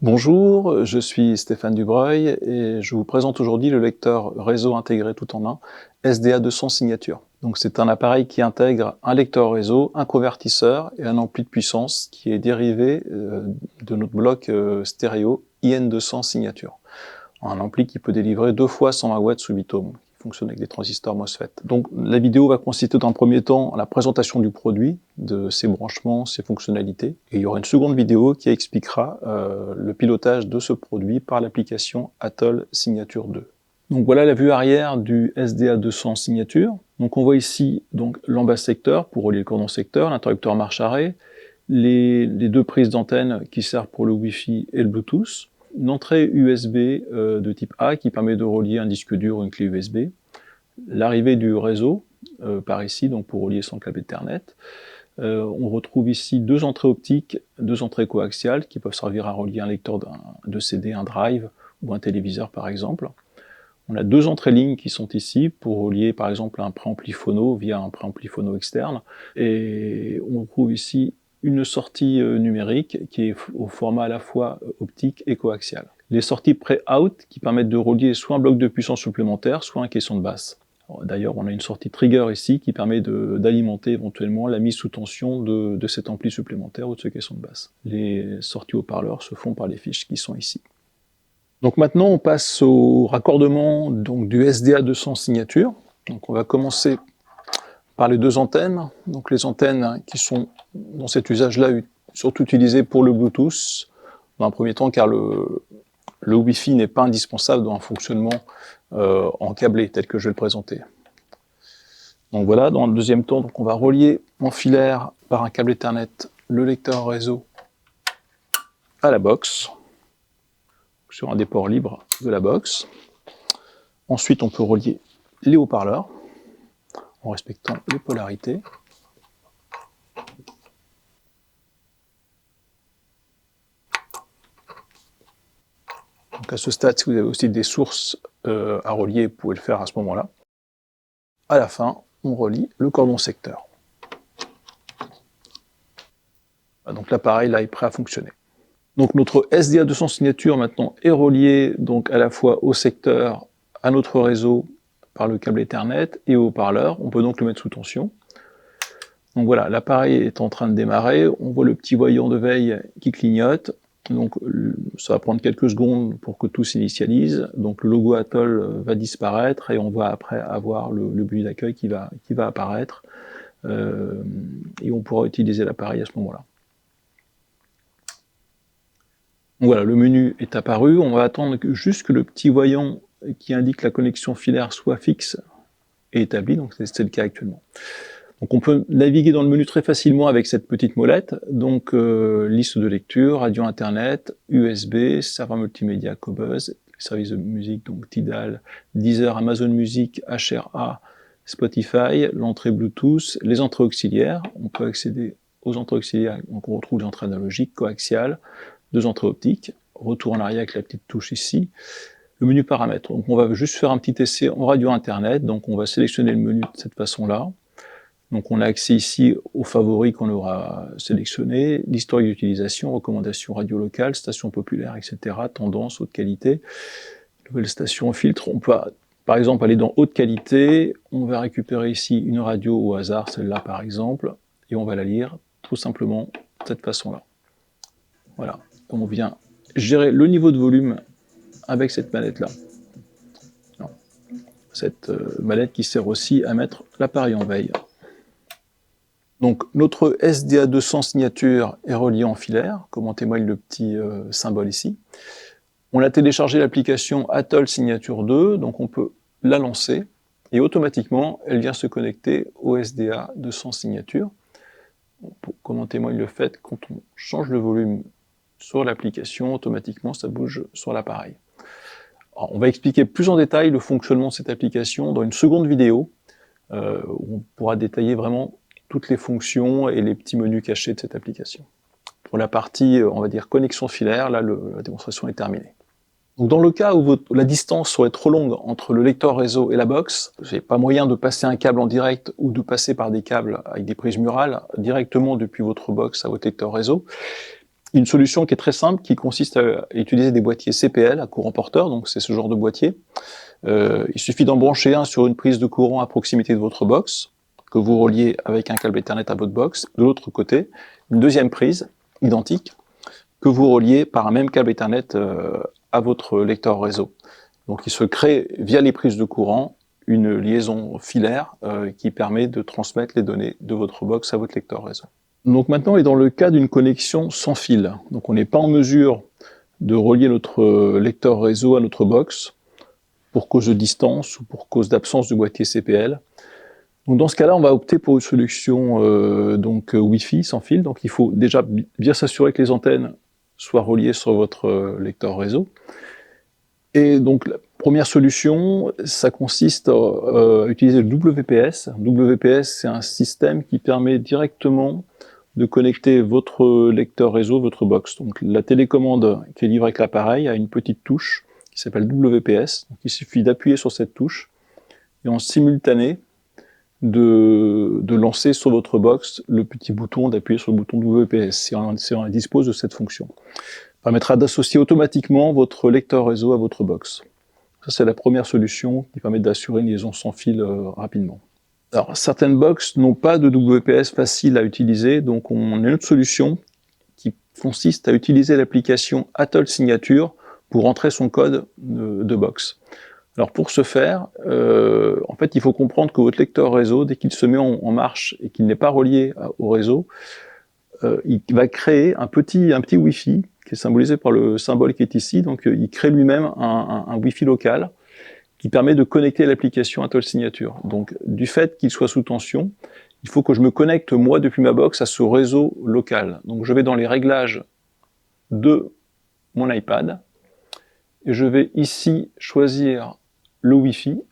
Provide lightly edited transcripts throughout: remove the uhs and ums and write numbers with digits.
Bonjour, je suis Stéphane Dubreuil et je vous présente aujourd'hui le lecteur réseau intégré tout en un SDA 200 signature. Donc c'est un appareil qui intègre un lecteur réseau, un convertisseur et un ampli de puissance qui est dérivé de notre bloc stéréo IN200 signature. Un ampli qui peut délivrer 2 fois 120 watts sous 8 ohms, qui fonctionne avec des transistors MOSFET. Donc la vidéo va consister dans un premier temps la présentation du produit, de ses branchements, ses fonctionnalités. Et il y aura une seconde vidéo qui expliquera le pilotage de ce produit par l'application Atoll Signature 2. Donc voilà la vue arrière du SDA 200 signature. Donc on voit ici donc l'en-bas secteur pour relier le cordon secteur, l'interrupteur marche-arrêt, les 2 prises d'antenne qui servent pour le Wi-Fi et le Bluetooth, une entrée USB de type A qui permet de relier un disque dur ou une clé USB, l'arrivée du réseau par ici, donc pour relier son câble Ethernet. On retrouve ici 2 entrées optiques, 2 entrées coaxiales qui peuvent servir à relier un lecteur de CD, un drive ou un téléviseur par exemple. On a 2 entrées lignes qui sont ici pour relier par exemple un préampli phono via un préampli phono externe. Et on retrouve ici une sortie numérique qui est au format à la fois optique et coaxial. Les sorties pré-out qui permettent de relier soit un bloc de puissance supplémentaire, soit un caisson de basse. D'ailleurs, on a une sortie trigger ici qui permet d'alimenter éventuellement la mise sous tension de cet ampli supplémentaire ou de ce caisson de basse. Les sorties haut-parleurs se font par les fiches qui sont ici. Donc maintenant, on passe au raccordement donc, du SDA 200 signature. Donc on va commencer par les 2 antennes. Donc les antennes qui sont dans cet usage-là surtout utilisées pour le Bluetooth, dans un premier temps car le Wi-Fi n'est pas indispensable dans un fonctionnement en câblé tel que je vais le présenter. Donc voilà, dans le deuxième temps, donc on va relier en filaire par un câble Ethernet le lecteur réseau à la box, sur un des ports libres de la box. Ensuite, on peut relier les haut-parleurs en respectant les polarités. Donc à ce stade, si vous avez aussi des sources à relier, vous pouvez le faire à ce moment-là. À la fin, on relie le cordon secteur. Donc l'appareil là est prêt à fonctionner. Donc notre SDA 200 signature maintenant est relié donc à la fois au secteur, à notre réseau par le câble Ethernet et au haut-parleur. On peut donc le mettre sous tension. Donc voilà, l'appareil est en train de démarrer. On voit le petit voyant de veille qui clignote. Donc ça va prendre quelques secondes pour que tout s'initialise. Donc le logo Atoll va disparaître et on va après avoir le but d'accueil qui va apparaître. Et on pourra utiliser l'appareil à ce moment-là. Donc voilà, le menu est apparu, on va attendre juste que le petit voyant qui indique la connexion filaire soit fixe et établi, donc c'est le cas actuellement. Donc on peut naviguer dans le menu très facilement avec cette petite molette, donc liste de lecture, radio internet, USB, serveur multimédia Qobuz, services de musique donc Tidal, Deezer, Amazon Music, HRA, Spotify, l'entrée Bluetooth, les entrées auxiliaires, on peut accéder aux entrées auxiliaires, donc on retrouve les entrées analogiques, coaxiales, 2 entrées optiques, retour en arrière avec la petite touche ici, le menu paramètres. Donc on va juste faire un petit essai en radio internet, donc on va sélectionner le menu de cette façon-là. Donc on a accès ici aux favoris qu'on aura sélectionnés, l'historique d'utilisation, recommandations radio locales, stations populaires, etc., tendance, haute qualité, nouvelle station, filtre. On peut par exemple aller dans haute qualité, on va récupérer ici une radio au hasard, celle-là par exemple, et on va la lire tout simplement de cette façon-là. Voilà, on vient gérer le niveau de volume avec cette manette-là. Cette manette qui sert aussi à mettre l'appareil en veille. Donc notre SDA 200 signature est relié en filaire, comme en témoigne le petit symbole ici. On a téléchargé l'application Atoll Signature 2, donc on peut la lancer, et automatiquement elle vient se connecter au SDA 200 signature. Comme en témoigne le fait, quand on change le volume sur l'application, automatiquement ça bouge sur l'appareil. On va expliquer plus en détail le fonctionnement de cette application dans une seconde vidéo, où on pourra détailler vraiment toutes les fonctions et les petits menus cachés de cette application. Pour la partie, on va dire, connexion filaire, là la démonstration est terminée. Donc dans le cas où la distance serait trop longue entre le lecteur réseau et la box, j'ai pas moyen de passer un câble en direct ou de passer par des câbles avec des prises murales directement depuis votre box à votre lecteur réseau, Une solution qui est très simple, qui consiste à utiliser des boîtiers CPL à courant porteur, donc c'est ce genre de boîtier. Il suffit d'en brancher un sur une prise de courant à proximité de votre box, que vous reliez avec un câble Ethernet à votre box. De l'autre côté, une deuxième prise, identique, que vous reliez par un même câble Ethernet à votre lecteur réseau. Donc il se crée, via les prises de courant, une liaison filaire qui permet de transmettre les données de votre box à votre lecteur réseau. Donc maintenant, on est dans le cas d'une connexion sans fil. Donc on n'est pas en mesure de relier notre lecteur réseau à notre box pour cause de distance ou pour cause d'absence de boîtier CPL. Donc dans ce cas-là, on va opter pour une solution Wi-Fi sans fil. Donc il faut déjà bien s'assurer que les antennes soient reliées sur votre lecteur réseau. Et donc la première solution, ça consiste à utiliser le WPS. WPS, c'est un système qui permet directement de connecter votre lecteur réseau, votre box. Donc la télécommande qui est livrée avec l'appareil a une petite touche qui s'appelle WPS. Donc il suffit d'appuyer sur cette touche et en simultané de lancer sur votre box le petit bouton, d'appuyer sur le bouton WPS si on dispose de cette fonction. Ça permettra d'associer automatiquement votre lecteur réseau à votre box. Ça, c'est la première solution qui permet d'assurer une liaison sans fil rapidement. Alors, certaines box n'ont pas de WPS facile à utiliser, donc on a une autre solution qui consiste à utiliser l'application Atoll Signature pour entrer son code de box. Alors pour ce faire, en fait, il faut comprendre que votre lecteur réseau, dès qu'il se met en marche et qu'il n'est pas relié au réseau, il va créer un petit Wi-Fi qui est symbolisé par le symbole qui est ici. Donc il crée lui-même un Wi-Fi local qui permet de connecter l'application Atoll Signature. Donc du fait qu'il soit sous tension, il faut que je me connecte moi depuis ma box à ce réseau local. Donc je vais dans les réglages de mon iPad et je vais ici choisir le Wi-Fi,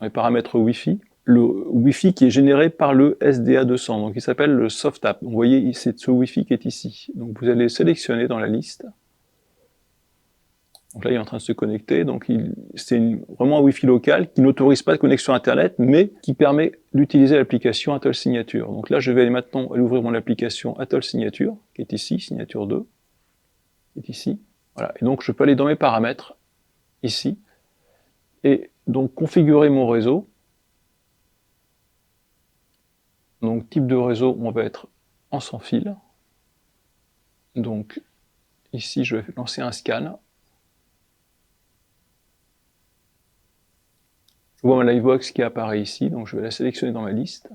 les paramètres Wi-Fi, le Wi-Fi qui est généré par le SDA200, donc il s'appelle le SoftApp. Vous voyez, c'est ce Wi-Fi qui est ici. Donc vous allez sélectionner dans la liste. Donc là, il est en train de se connecter. Donc c'est vraiment un Wi-Fi local qui n'autorise pas de connexion Internet, mais qui permet d'utiliser l'application Atoll Signature. Donc là, je vais aller maintenant aller ouvrir mon application Atoll Signature, qui est ici, Signature 2, qui est ici. Voilà. Et donc je peux aller dans mes paramètres, ici, et donc configurer mon réseau. Donc type de réseau, on va être en sans fil. Donc ici, je vais lancer un scan. Je vois ma Livebox qui apparaît ici, donc je vais la sélectionner dans ma liste.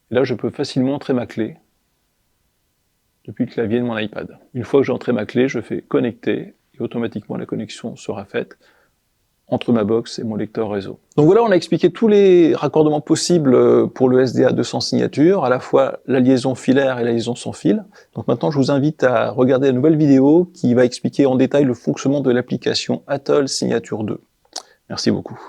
Et là, je peux facilement entrer ma clé depuis le clavier de mon iPad. Une fois que j'ai entré ma clé, je fais connecter et automatiquement la connexion sera faite entre ma box et mon lecteur réseau. Donc voilà, on a expliqué tous les raccordements possibles pour le SDA200 signature, à la fois la liaison filaire et la liaison sans fil. Donc maintenant, je vous invite à regarder la nouvelle vidéo qui va expliquer en détail le fonctionnement de l'application Atoll Signature 2. Merci beaucoup.